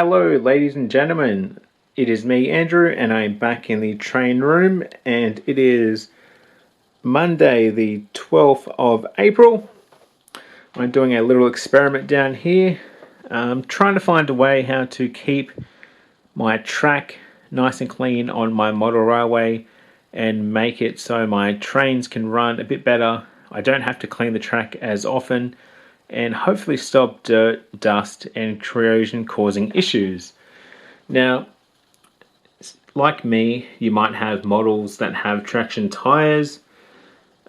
Hello ladies and gentlemen, it is me Andrew and I'm back in the train room and it is Monday the 12th of April. I'm doing a little experiment down here, trying to find a way how to keep my track nice and clean on my model railway and make it so my trains can run a bit better. I don't have to clean the track as often and hopefully stop dirt, dust and corrosion causing issues. Now, like me, you might have models that have traction tires.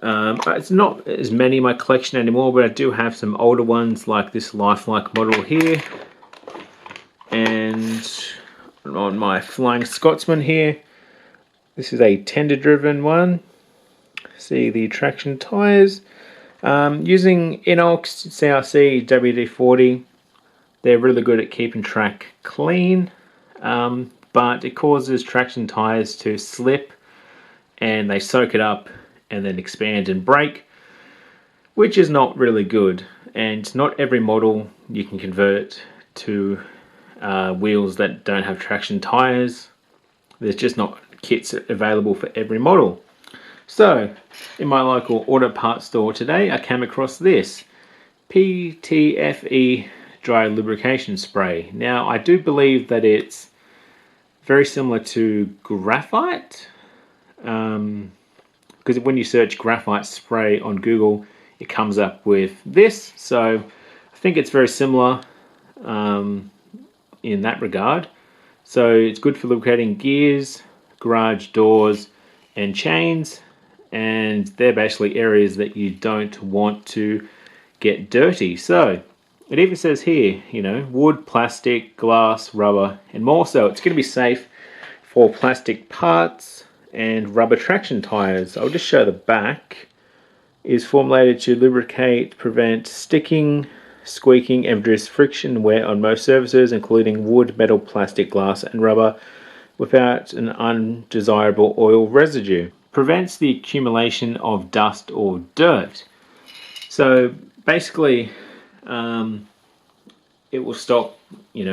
It's not as many in my collection anymore, but I do have some older ones like this lifelike model here. And on my Flying Scotsman here, this is a tender driven one. See the traction tires. Using Inox CRC WD-40, they're really good at keeping track clean, but it causes traction tires to slip and they soak it up and then expand and break, which is not really good. And not every model you can convert to wheels that don't have traction tires. There's just not kits available for every model. So, in my local auto parts store today, I came across this PTFE dry lubrication spray. Now, I do believe that it's very similar to graphite, because when you search graphite spray on Google, it comes up with this. So, I think it's very similar in that regard. So, it's good for lubricating gears, garage doors, and chains. And they're basically areas that you don't want to get dirty. So it even says here, wood, plastic, glass, rubber, and more. So it's going to be safe for plastic parts and rubber traction tires. I'll just show the back. Is formulated to lubricate, prevent sticking, squeaking, and reduce friction wear on most surfaces, including wood, metal, plastic, glass, and rubber, without an undesirable oil residue. Prevents the accumulation of dust or dirt. So basically, it will stop,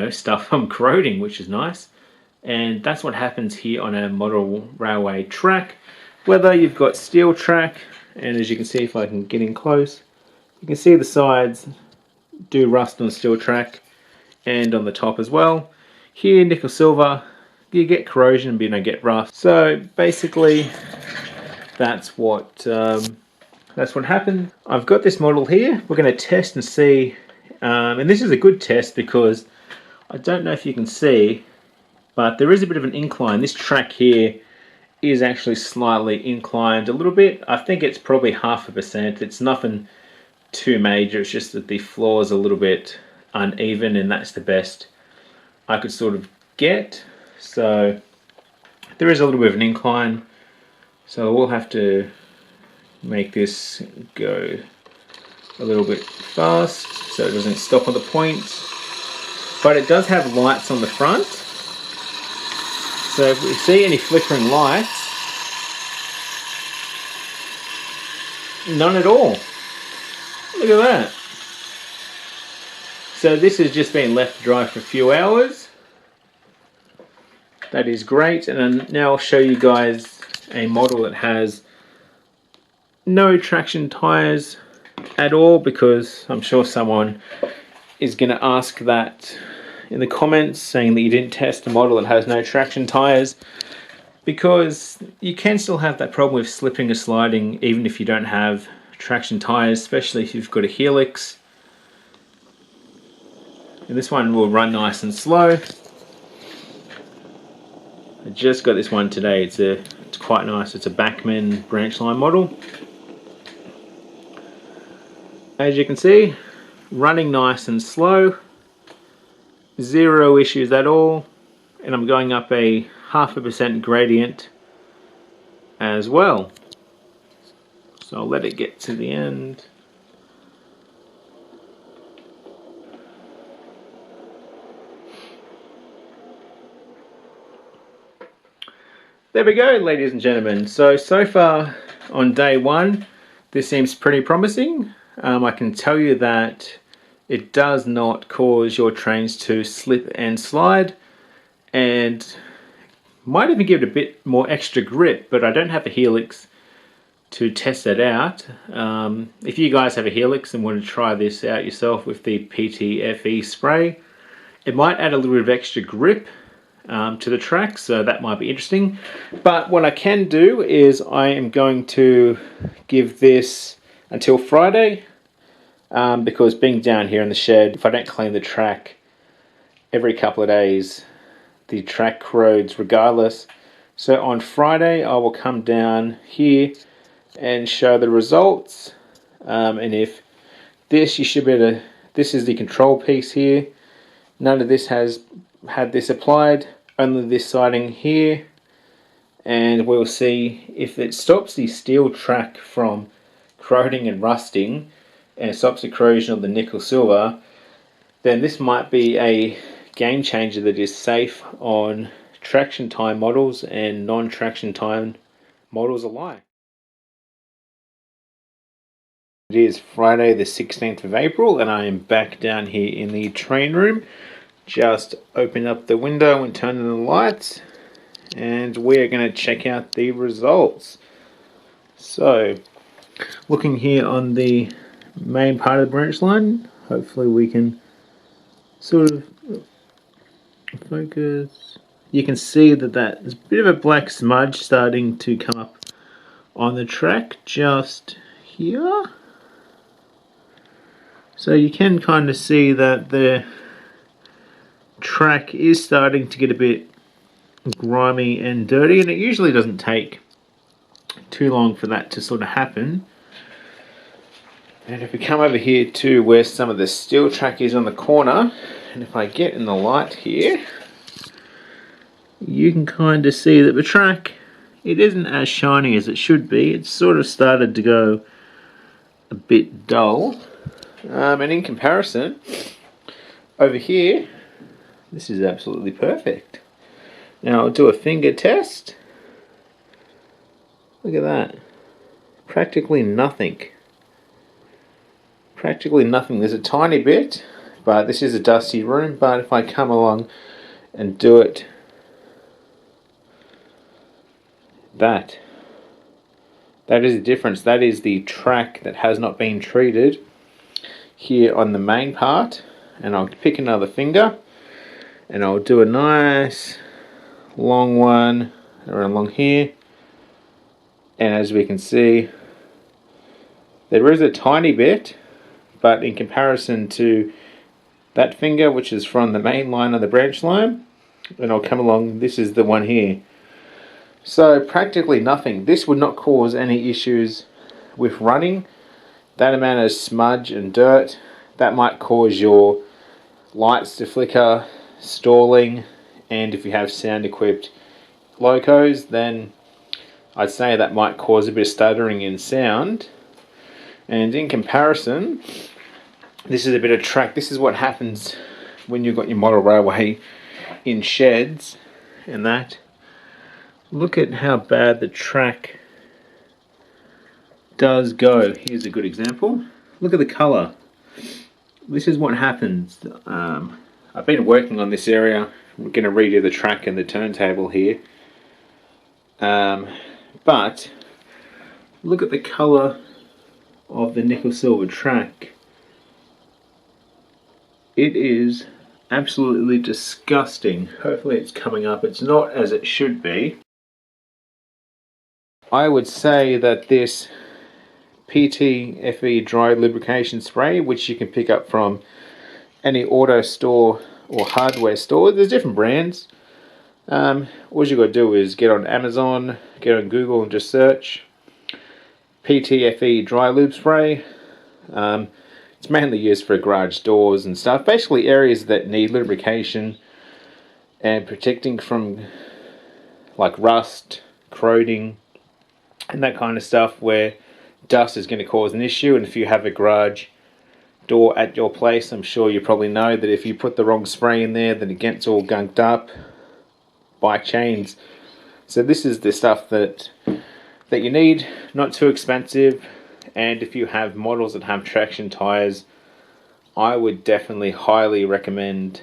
stuff from corroding, which is nice. And that's what happens here on a model railway track. Whether you've got steel track, and as you can see if I can get in close, you can see the sides do rust on the steel track and on the top as well. Here, nickel silver, you get corrosion but you don't get rust. So basically, that's what happened. I've got this model here. We're going to test and see, and this is a good test because I don't know if you can see, but there is a bit of an incline. This track here is actually slightly inclined a little bit. I think it's probably 0.5%. It's nothing too major. It's just that the floor is a little bit uneven, and that's the best I could sort of get. So there is a little bit of an incline. So we'll have to make this go a little bit fast so it doesn't stop on the point. But it does have lights on the front. So if we see any flickering lights, none at all. Look at that. So this has just been left dry for a few hours. That is great. And now I'll show you guys a model that has no traction tires at all, because I'm sure someone is going to ask that in the comments, saying that you didn't test a model that has no traction tires, because you can still have that problem with slipping or sliding even if you don't have traction tires, especially if you've got a helix. And this one will run nice and slow. I just got this one today. It's quite nice. It's a Bachmann branch line model. As you can see, running nice and slow. Zero issues at all. And I'm going up a 0.5% gradient as well. So I'll let it get to the end. There we go, ladies and gentlemen. So far on day one, this seems pretty promising. I can tell you that It does not cause your trains to slip and slide, and might even give it a bit more extra grip, but I don't have a helix to test that out. If you guys have a helix and want to try this out yourself with the PTFE spray, it might add a little bit of extra grip to the track, so that might be interesting. But what I can do is I am going to give this until Friday, because being down here in the shed, if I don't clean the track every couple of days, the track corrodes regardless. So on Friday I will come down here and show the results, and if this, you should be able to, this is the control piece here, none of this has had this applied, only this siding here, and we'll see if it stops the steel track from corroding and rusting and stops the corrosion of the nickel silver, then this might be a game changer that is safe on traction time models and non-traction time models alike. It is Friday the 16th of April and I am back down here in the train room. Just open up the window and turn on the lights, and we're going to check out the results. So, looking here on the main part of the branch line, hopefully we can sort of focus. You can see that there's a bit of a black smudge starting to come up on the track just here. So you can kind of see that the track is starting to get a bit grimy and dirty, and it usually doesn't take too long for that to sort of happen. And if we come over here to where some of the steel track is on the corner, and if I get in the light here, you can kind of see that the track, it isn't as shiny as it should be. It's sort of started to go a bit dull. And in comparison, over here, this is absolutely perfect. Now I'll do a finger test. Look at that. Practically nothing. Practically nothing. There's a tiny bit, but this is a dusty room. But if I come along and do it, that is the difference. That is the track that has not been treated here on the main part. And I'll pick another finger and I'll do a nice long one around along here, and as we can see, there is a tiny bit, but in comparison to that finger, which is from the main line of the branch line, and I'll come along, this is the one here. So practically nothing. This would not cause any issues with running. That amount of smudge and dirt, that might cause your lights to flicker, stalling, and if you have sound equipped locos, then I'd say that might cause a bit of stuttering in sound. And in comparison, this is a bit of track. This is what happens when you've got your model railway in sheds, and that, look at how bad the track does go. Here's a good example. Look at the colour. This is what happens. I've been working on this area. We're going to redo the track and the turntable here. But look at the colour of the nickel silver track. It is absolutely disgusting. Hopefully it's coming up. It's not as it should be. I would say that this PTFE dry lubrication spray, which you can pick up from any auto store or hardware store, there's different brands. All you got to do is get on Amazon, get on Google and just search PTFE dry lube spray. It's mainly used for garage doors and stuff, basically areas that need lubrication and protecting from like rust, corroding, and that kind of stuff where dust is going to cause an issue. And if you have a garage door at your place, I'm sure you probably know that if you put the wrong spray in there, then it gets all gunked up, bike chains. So this is the stuff that you need, not too expensive. And if you have models that have traction tires I would definitely highly recommend